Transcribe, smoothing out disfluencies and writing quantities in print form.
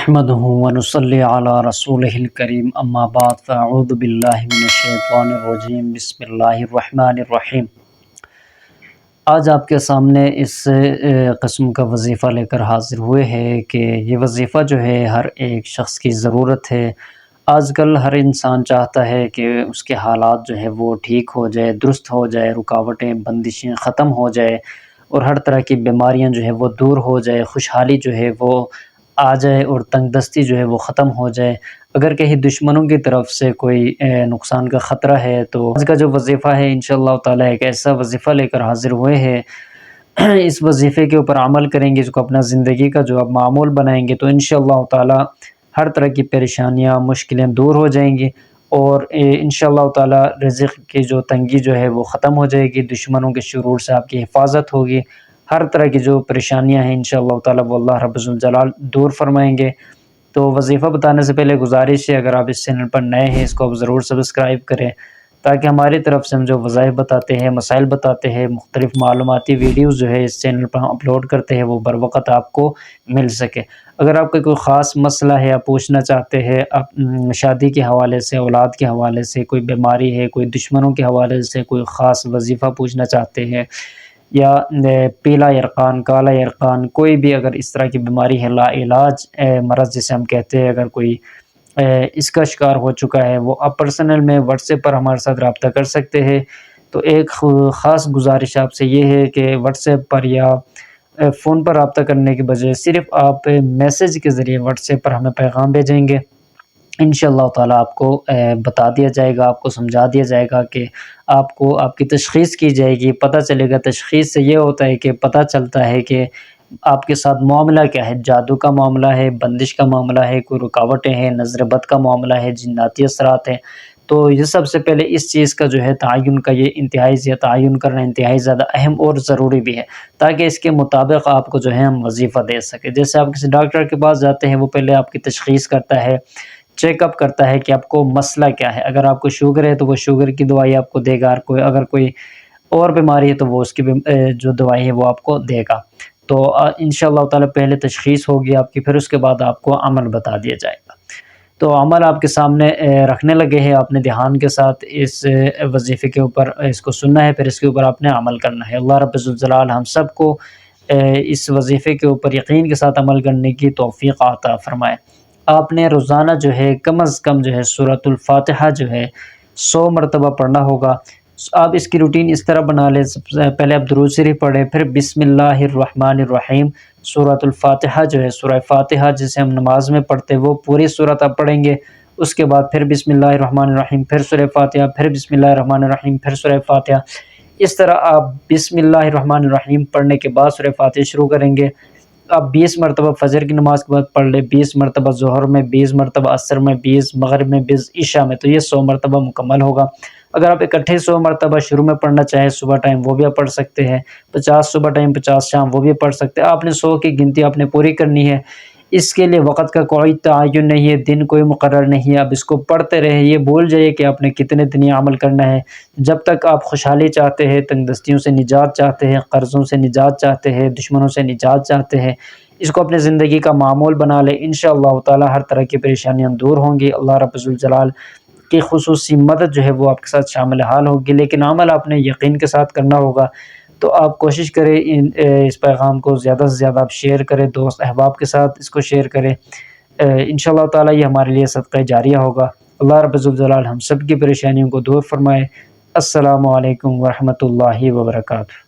نحمده ونصلي على رسوله الكريم اما بعد فاعوذ باللہ من الشیطان الرجیم بسم اللہ الرحمن الرحیم۔ آج آپ کے سامنے اس قسم کا وظیفہ لے کر حاضر ہوئے ہیں کہ یہ وظیفہ جو ہے ہر ایک شخص کی ضرورت ہے۔ آج کل ہر انسان چاہتا ہے کہ اس کے حالات جو ہے وہ ٹھیک ہو جائے، درست ہو جائے، رکاوٹیں بندشیں ختم ہو جائے اور ہر طرح کی بیماریاں جو ہے وہ دور ہو جائے، خوشحالی جو ہے وہ آ جائے اور تنگ دستی جو ہے وہ ختم ہو جائے۔ اگر کہیں دشمنوں کی طرف سے کوئی نقصان کا خطرہ ہے تو آج کا جو وظیفہ ہے انشاءاللہ تعالی ایک ایسا وظیفہ لے کر حاضر ہوئے ہیں۔ اس وظیفے کے اوپر عمل کریں گے، اس کو اپنا زندگی کا جو اب معمول بنائیں گے تو انشاءاللہ تعالی ہر طرح کی پریشانیاں مشکلیں دور ہو جائیں گی اور انشاءاللہ تعالی رزق کی جو تنگی جو ہے وہ ختم ہو جائے گی، دشمنوں کے شرور سے آپ کی حفاظت ہوگی، ہر طرح کی جو پریشانیاں ہیں انشاءاللہ تعالی وہ اللہ رب الجلال دور فرمائیں گے۔ تو وظیفہ بتانے سے پہلے گزارش ہے، اگر آپ اس چینل پر نئے ہیں اس کو آپ ضرور سبسکرائب کریں تاکہ ہماری طرف سے ہم جو وظائف بتاتے ہیں، مسائل بتاتے ہیں، مختلف معلوماتی ویڈیوز جو ہے اس چینل پر ہم اپلوڈ کرتے ہیں وہ بر وقت آپ کو مل سکے۔ اگر آپ کا کوئی خاص مسئلہ ہے، آپ پوچھنا چاہتے ہیں شادی کے حوالے سے، اولاد کے حوالے سے، کوئی بیماری ہے، کوئی دشمنوں کے حوالے سے کوئی خاص وظیفہ پوچھنا چاہتے ہیں، یا پیلا یرقان، کالا یرقان، کوئی بھی اگر اس طرح کی بیماری ہے، لا علاج مرض جسے ہم کہتے ہیں، اگر کوئی اس کا شکار ہو چکا ہے وہ آپ پرسنل میں واٹس ایپ پر ہمارے ساتھ رابطہ کر سکتے ہیں۔ تو ایک خاص گزارش آپ سے یہ ہے کہ واٹس ایپ پر یا فون پر رابطہ کرنے کے بجائے صرف آپ میسیج کے ذریعے واٹس ایپ پر ہمیں پیغام بھیجیں گے، انشاءاللہ تعالیٰ آپ کو بتا دیا جائے گا، آپ کو سمجھا دیا جائے گا کہ آپ کو آپ کی تشخیص کی جائے گی، پتہ چلے گا۔ تشخیص سے یہ ہوتا ہے کہ پتہ چلتا ہے کہ آپ کے ساتھ معاملہ کیا ہے، جادو کا معاملہ ہے، بندش کا معاملہ ہے، کوئی رکاوٹیں ہیں، نظر بد کا معاملہ ہے، جناتی اثرات ہیں۔ تو یہ سب سے پہلے اس چیز کا جو ہے تعین کا تعین کرنا انتہائی زیادہ اہم اور ضروری بھی ہے تاکہ اس کے مطابق آپ کو جو ہے ہم وظیفہ دے سکیں۔ جیسے آپ کسی ڈاکٹر کے پاس جاتے ہیں، وہ پہلے آپ کی تشخیص کرتا ہے، چیک اپ کرتا ہے کہ آپ کو مسئلہ کیا ہے۔ اگر آپ کو شوگر ہے تو وہ شوگر کی دوائی آپ کو دے گا، اگر کوئی اور بیماری ہے تو وہ اس کی جو دوائی ہے وہ آپ کو دے گا۔ تو انشاءاللہ تعالی پہلے تشخیص ہوگی آپ کی، پھر اس کے بعد آپ کو عمل بتا دیا جائے گا۔ تو عمل آپ کے سامنے رکھنے لگے ہیں، آپ نے دھیان کے ساتھ اس وظیفے کے اوپر اس کو سننا ہے، پھر اس کے اوپر آپ نے عمل کرنا ہے۔ اللہ رب الجلال ہم سب کو اس وظیفے کے اوپر یقین کے ساتھ عمل کرنے کی توفیق عطا فرمائے۔ آپ نے روزانہ جو ہے کم از کم جو ہے سورۃ الفاتحہ جو ہے 100 مرتبہ پڑھنا ہوگا۔ آپ اس کی روٹین اس طرح بنا لیں، سب سے پہلے آپ درود شریف پڑھیں، پھر بسم اللہ الرحمن الرحیم، سورۃ الفاتحہ جو ہے سورہ فاتحہ جسے ہم نماز میں پڑھتے ہیں وہ پوری سورت آپ پڑھیں گے۔ اس کے بعد پھر بسم اللہ الرحمن الرحیم، پھر سورہ فاتحہ، پھر بسم اللہ الرحمن الرحیم، پھر سورہ فاتحہ۔ اس طرح آپ بسم اللہ الرحمن الرحیم پڑھنے کے بعد سورہ فاتحہ شروع کریں گے۔ آپ 20 مرتبہ فجر کی نماز کے بعد پڑھ لیں، 20 مرتبہ ظہر میں، 20 مرتبہ عصر میں، 20 مغرب میں، 20 عشاء میں، تو یہ 100 مرتبہ مکمل ہوگا۔ اگر آپ اکٹھے 100 مرتبہ شروع میں پڑھنا چاہیں صبح ٹائم وہ بھی آپ پڑھ سکتے ہیں، 50 صبح ٹائم، 50 شام وہ بھی پڑھ سکتے ہیں۔ آپ نے 100 کی گنتی آپ نے پوری کرنی ہے۔ اس کے لیے وقت کا کوئی تعین نہیں ہے، دن کوئی مقرر نہیں ہے، آپ اس کو پڑھتے رہیں۔ یہ بھول جائیے کہ آپ نے کتنے دن یہ عمل کرنا ہے۔ جب تک آپ خوشحالی چاہتے ہیں، تنگ دستیوں سے نجات چاہتے ہیں، قرضوں سے نجات چاہتے ہیں، دشمنوں سے نجات چاہتے ہیں، اس کو اپنے زندگی کا معمول بنا لیں، انشاءاللہ تعالی ہر طرح کی پریشانیاں دور ہوں گی۔ اللہ رب الجلال کی خصوصی مدد جو ہے وہ آپ کے ساتھ شامل حال ہوگی، لیکن عمل آپ نے یقین کے ساتھ کرنا ہوگا۔ تو آپ کوشش کریں اس پیغام کو زیادہ سے زیادہ آپ شیئر کریں، دوست احباب کے ساتھ اس کو شیئر کریں۔ انشاءاللہ تعالی یہ ہمارے لیے صدقہ جاریہ ہوگا۔ اللہ رب الجلال ہم سب کی پریشانیوں کو دور فرمائے۔ السلام علیکم ورحمۃ اللہ وبرکاتہ۔